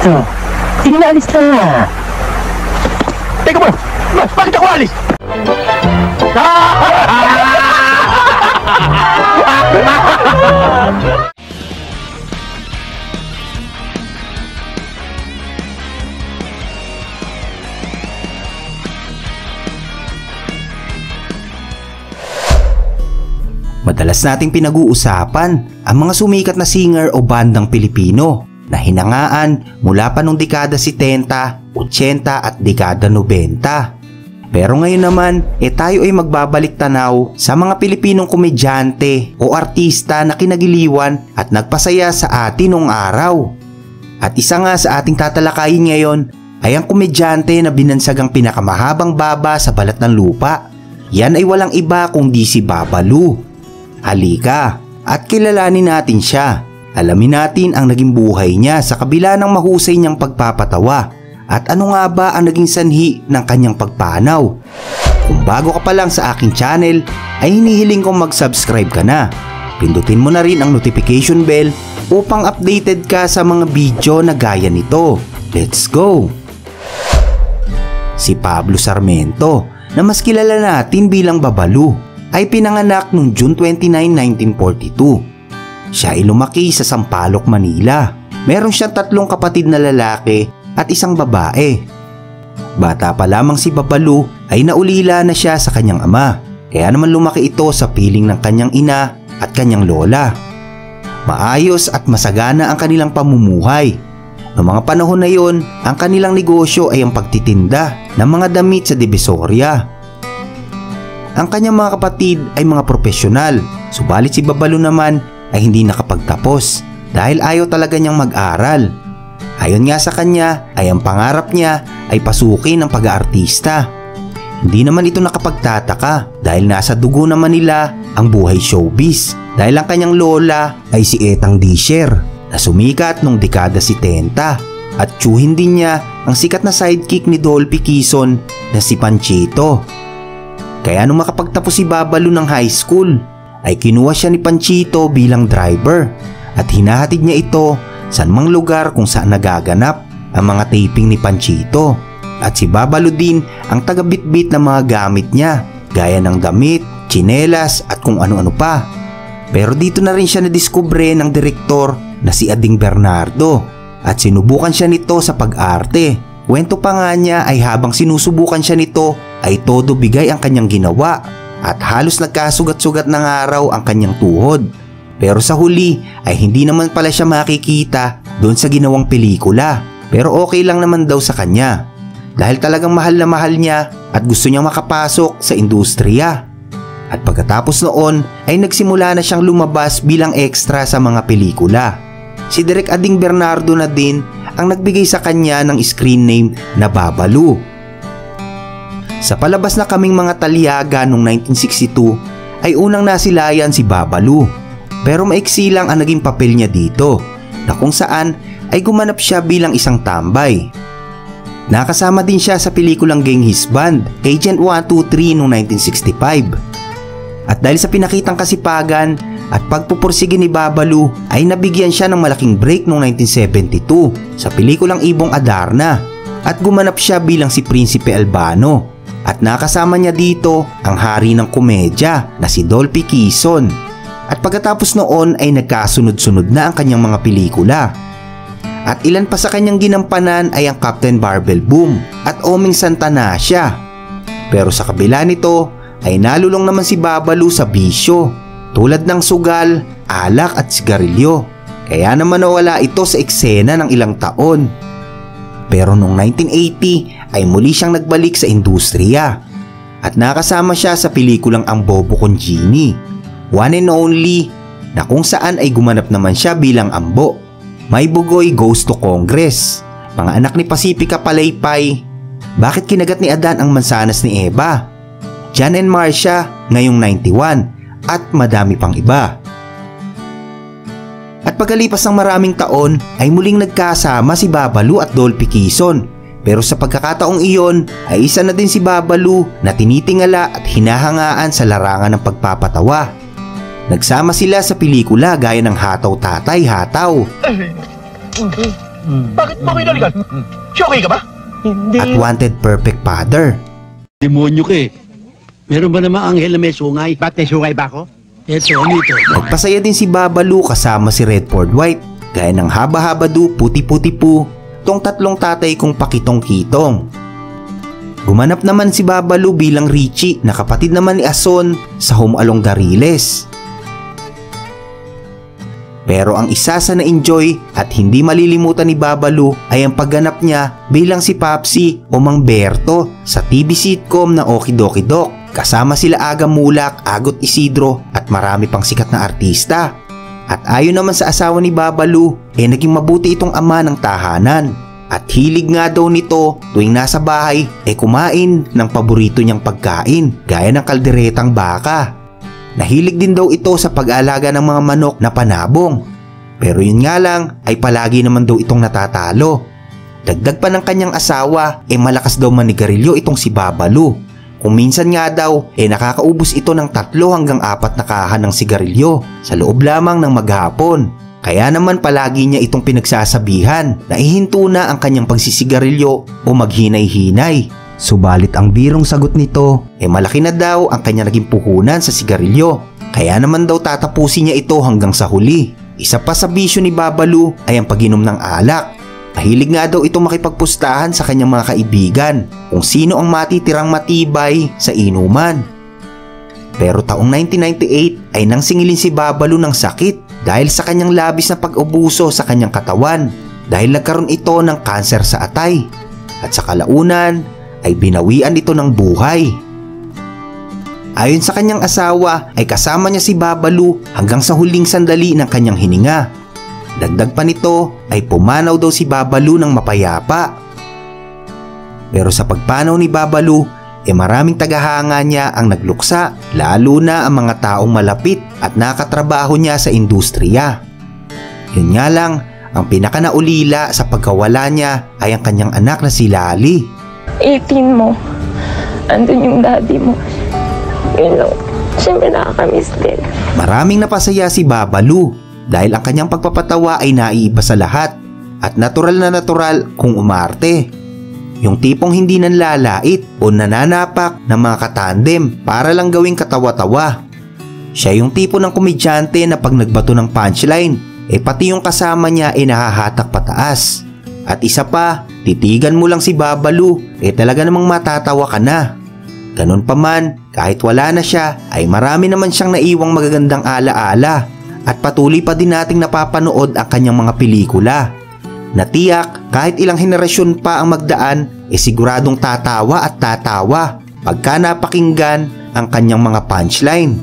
Inaalis na. Teka mo, bakit ako alis? Madalas nating pinag-uusapan ang mga sumikat na singer o bandang Pilipino na hinangaan mula pa nung dekada 70, 80 at dekada 90. Pero ngayon naman, tayo ay magbabalik tanaw sa mga Pilipinong komedyante o artista na kinagiliwan at nagpasaya sa atin noong araw. At isa nga sa ating tatalakayin ngayon ay ang komedyante na binansagang pinakamahabang baba sa balat ng lupa. Yan ay walang iba kundi si Babalu. Halika at kilalanin natin siya. Alamin natin ang naging buhay niya sa kabila ng mahusay niyang pagpapatawa at ano nga ba ang naging sanhi ng kanyang pagpanaw. Kung bago ka pa lang sa aking channel ay hinihiling kong mag-subscribe ka na. Pindutin mo na rin ang notification bell upang updated ka sa mga video na gaya nito. Let's go! Si Pablo Sarmiento na mas kilala natin bilang Babalu ay pinanganak noong June 29, 1942. Siya ay lumaki sa Sampaloc, Manila. Meron siyang 3 kapatid na lalaki at isang babae. Bata pa lamang si Babalu ay naulila na siya sa kanyang ama. Kaya naman lumaki ito sa piling ng kanyang ina at kanyang lola. Maayos at masagana ang kanilang pamumuhay. Noong mga panahon na yon, ang kanilang negosyo ay ang pagtitinda ng mga damit sa Divisoria. Ang kanyang mga kapatid ay mga profesional, subalit si Babalu naman ay hindi nakapagtapos dahil ayaw talaga niyang mag-aral. Ayon nga sa kanya ay ang pangarap niya ay pasukin ang pag-aartista. Hindi naman ito nakapagtataka dahil nasa dugo naman nila ang buhay showbiz dahil ang kanyang lola ay si Etang Disher na sumikat noong dekada 70 at tsuhin din niya ang sikat na sidekick ni Dolphy Quezon na si Panchito. Kaya nung makapagtapos si Babalu ng high school ay kinuha siya ni Panchito bilang driver at hinahatid niya ito sa anumang lugar kung saan nagaganap ang mga taping ni Panchito. At si Babalu din ang taga-bitbit ng mga gamit niya gaya ng damit, tsinelas at kung ano-ano pa. Pero dito na rin siya nadiskubre ng direktor na si Ading Bernardo at sinubukan siya nito sa pag-arte. Kwento pa nga niya ay habang sinusubukan siya nito ay todo bigay ang kanyang ginawa at halos nagkasugat-sugat ng araw ang kanyang tuhod. Pero sa huli ay hindi naman pala siya makikita doon sa ginawang pelikula. Pero okay lang naman daw sa kanya dahil talagang mahal na mahal niya at gusto niyang makapasok sa industriya. At pagkatapos noon ay nagsimula na siyang lumabas bilang extra sa mga pelikula. Si Direk Ading Bernardo na din ang nagbigay sa kanya ng screen name na Babalu. Sa palabas na Kaming Mga Taliaga noong 1962 ay unang nasilayan si Babalu. Pero maiksi lang ang naging papel niya dito na kung saan ay gumanap siya bilang isang tambay. Nakasama din siya sa pelikulang Genghis Band, Agent 123 noong 1965. At dahil sa pinakitang kasipagan at pagpupursige ni Babalu ay nabigyan siya ng malaking break noong 1972 sa pelikulang Ibong Adarna at gumanap siya bilang si Prinsipe Albano at nakasama niya dito ang hari ng komedya na si Dolphy Quezon. At pagkatapos noon ay nagkasunod-sunod na ang kanyang mga pelikula. At ilan pa sa kanyang ginampanan ay ang Captain Barbell Boom at Oming Santanasia. Pero sa kabila nito ay nalulong naman si Babalu sa bisyo tulad ng sugal, alak at sigarilyo. Kaya naman nawala ito sa eksena ng ilang taon. Pero noong 1980 ay muli siyang nagbalik sa industriya at nakasama siya sa pelikulang Ang Bobo Kong Genie, One and Only, na kung saan ay gumanap naman siya bilang Ambo, May Bugoy Goes to Congress, Mga Anak ni Pasipika Palaypay, Bakit Kinagat ni Adan ang Mansanas ni Eva, John and Marcia ngayong 91 at madami pang iba. At pagkalipas ng maraming taon ay muling nagkasama si Babalu at Dolphy Quezon. Pero sa pagkakataong iyon ay isa na din si Babalu na tinitingala at hinahangaan sa larangan ng pagpapatawa. Nagsama sila sa pelikula gaya ng Hataw Tatay Hataw, Bakit mo ako inalikan? Si okay ka ba? At wanted perfect father. Demonyo ka eh. Meron ba namang anghel na may sungay? Ba't may sungay ba ako? Eto, nito. Nagpasaya din si Babalu kasama si Redford White. Gaya ng haba-haba du, puti-puti po, tong tatlong tatay kong pakitong-kitong. Gumanap naman si Babalu bilang Richie na kapatid naman ni Ason sa Home Along Gariles. Pero ang isa sa na-enjoy at hindi malilimutan ni Babalu ay ang pagganap niya bilang si Papsi o Mang Berto sa TV sitcom na Okidoki Doc. Kasama sila Aga Mulak, Agot Isidro at marami pang sikat na artista. At ayon naman sa asawa ni Babalu, naging mabuti itong ama ng tahanan. At hilig nga daw nito tuwing nasa bahay kumain ng paborito niyang pagkain gaya ng kalderetang baka. Nahilig din daw ito sa pag-aalaga ng mga manok na panabong. Pero yun nga lang ay palagi naman daw itong natatalo. Dagdag pa ng kanyang asawa malakas daw manigarilyo itong si Babalu. Kung minsan nga daw nakakaubos ito ng 3 hanggang 4 na kahan ng sigarilyo sa loob lamang ng maghapon. Kaya naman palagi niya itong pinagsasabihan na ihinto na ang kanyang pagsisigarilyo o maghinay-hinay. Subalit ang birong sagot nito malaki na daw ang kanya naging puhunan sa sigarilyo. Kaya naman daw tatapusin niya ito hanggang sa huli. Isa pa sa bisyo ni Babalu ay ang pag-inom ng alak. Mahilig nga daw itong makipagpustahan sa kanyang mga kaibigan kung sino ang matitirang matibay sa inuman. Pero taong 1998 ay nang singilin si Babalu ng sakit dahil sa kanyang labis na pag-ubuso sa kanyang katawan dahil nagkaroon ito ng kanser sa atay. At sa kalaunan ay binawian ito ng buhay. Ayon sa kanyang asawa ay kasama niya si Babalu hanggang sa huling sandali ng kanyang hininga. Dagdag pa nito ay pumanaw daw si Babalu ng mapayapa. Pero sa pagpanaw ni Babalu maraming tagahanga niya ang nagluksa, lalo na ang mga taong malapit at nakatrabaho niya sa industriya. Yun nga lang, ang pinakanaulila sa pagkawala niya ay ang kanyang anak na si Lali. 18 mo, andun yung daddy mo. Yun lang, siyempre nakakamiss din. Maraming napasaya si Babalu dahil ang kanyang pagpapatawa ay naiiba sa lahat at natural na natural kung umarte. Yung tipong hindi nanlalait o nananapak ng mga katandem para lang gawing katawa-tawa. Siya yung tipo ng komedyante na pag nagbato ng punchline, pati yung kasama niya nahahatak pataas. At isa pa, titigan mo lang si Babalu, talaga namang matatawa ka na. Ganun pa man, kahit wala na siya, ay marami naman siyang naiwang magagandang alaala. At patuloy pa din nating napapanood ang kanyang mga pelikula. Natiyak kahit ilang henerasyon pa ang magdaan, siguradong tatawa at tatawa pagka napakinggan ang kanyang mga punchline.